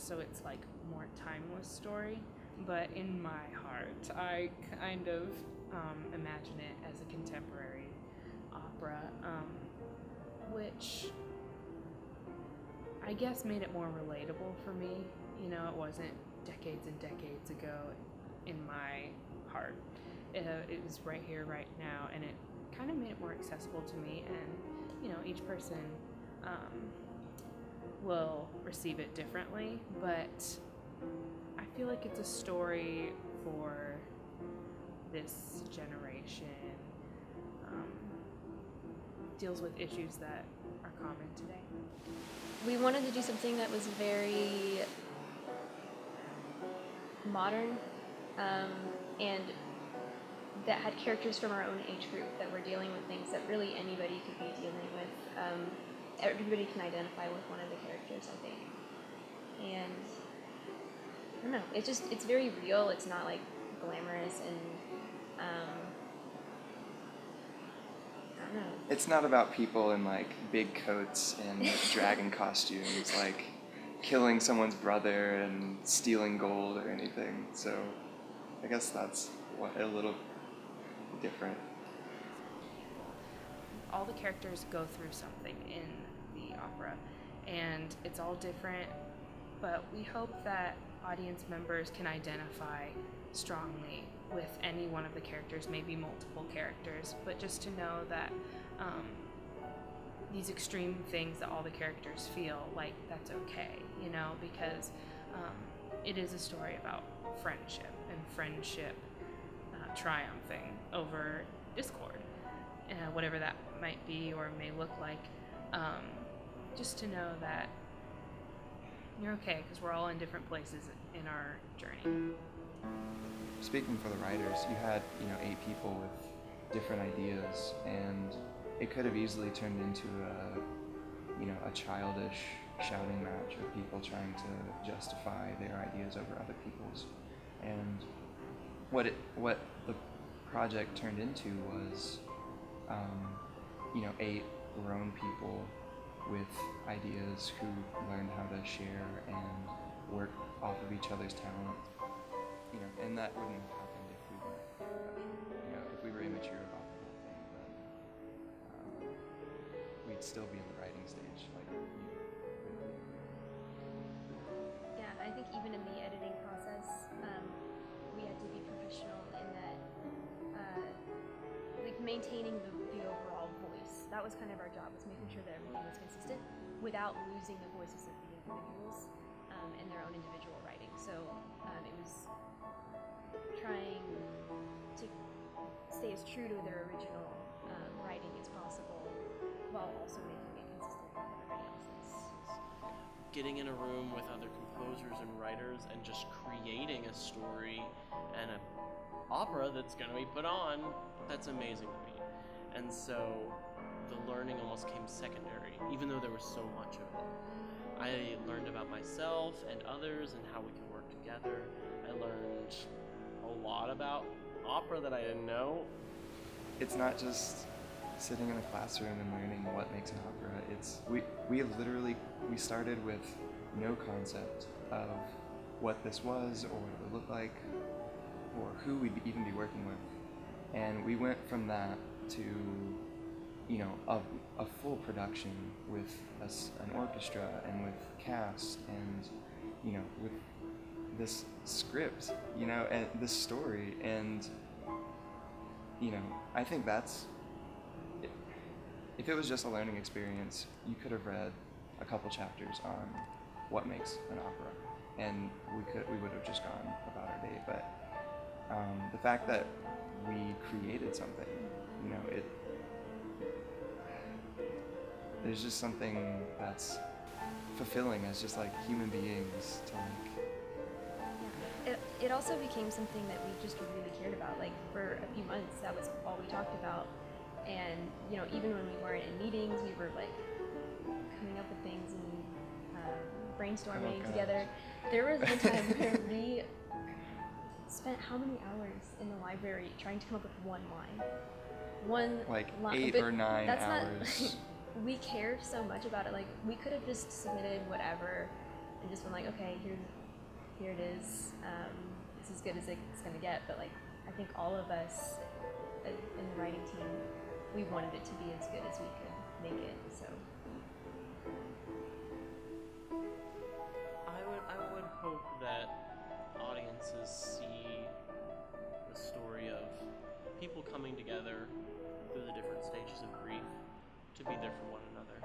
so it's like more timeless story. But in my heart, I kind of imagine it as a contemporary opera, which I guess made it more relatable for me. You know, it wasn't decades and decades ago in my heart. It was right here, right now, and it kind of made it more accessible to me. And, you know, each person will receive it differently, but I feel like it's a story for this generation. Deals with issues that are common today. We wanted to do something that was very modern, and that had characters from our own age group that were dealing with things that really anybody could be dealing with. Everybody can identify with one of the characters, I think. And I don't know, it's very real. It's not like glamorous, and I don't know. It's not about people in like big coats and like, dragon costumes, like killing someone's brother and stealing gold or anything. So I guess that's a little different. All the characters go through something in the opera, and it's all different, but we hope that audience members can identify strongly with any one of the characters, maybe multiple characters, but just to know that these extreme things that all the characters feel, like, that's okay, you know, because it is a story about friendship, and friendship triumphing over discord, whatever that might be or may look like. Just to know that you're okay, because we're all in different places in our journey. Speaking for the writers, you had 8 people with different ideas, and it could have easily turned into a childish shouting match of people trying to justify their ideas over other people's. And what the project turned into was 8 grown people with ideas who learned how to share and work off of each other's talent. And that wouldn't have happened if we were immature about the whole thing. But we'd still be in the writing stage, like you. Yeah, I think even in the editing process, we had to be professional in that, like maintaining the overall voice. That was kind of our job, was making sure that everything was consistent without losing the voices of the individuals and their own individual writing. So it was trying to stay as true to their original writing as possible, while also making it consistent with everybody else's. Getting in a room with other composers and writers and just creating a story and an opera that's going to be put on, that's amazing to me. And so the learning almost came secondary, even though there was so much of it. I learned about myself and others and how we can work together. I learned a lot about opera that I didn't know. It's not just sitting in a classroom and learning what makes an opera. It's we started with no concept of what this was or what it would look like or who we'd even be working with. And we went from that to a full production with an orchestra and with cast and with this script, and this story. And I think that's, if it was just a learning experience, you could have read a couple chapters on what makes an opera, and we would have just gone about our day. But the fact that we created something, there's just something that's fulfilling as just like human beings to like. It also became something that we just really cared about. Like, for a few months, that was all we talked about. And even when we weren't in meetings, we were like coming up with things and brainstorming together. There was one time where we spent how many hours in the library trying to come up with one line. One like line, 8 or 9 hours. We cared so much about it. Like, we could have just submitted whatever and just been like, okay, here it is. It's as good as it's gonna get. But like, I think all of us in the writing team, we wanted it to be as good as we could make it. So I would hope that audiences see the story of people coming together through the different stages of grief to be there for one another.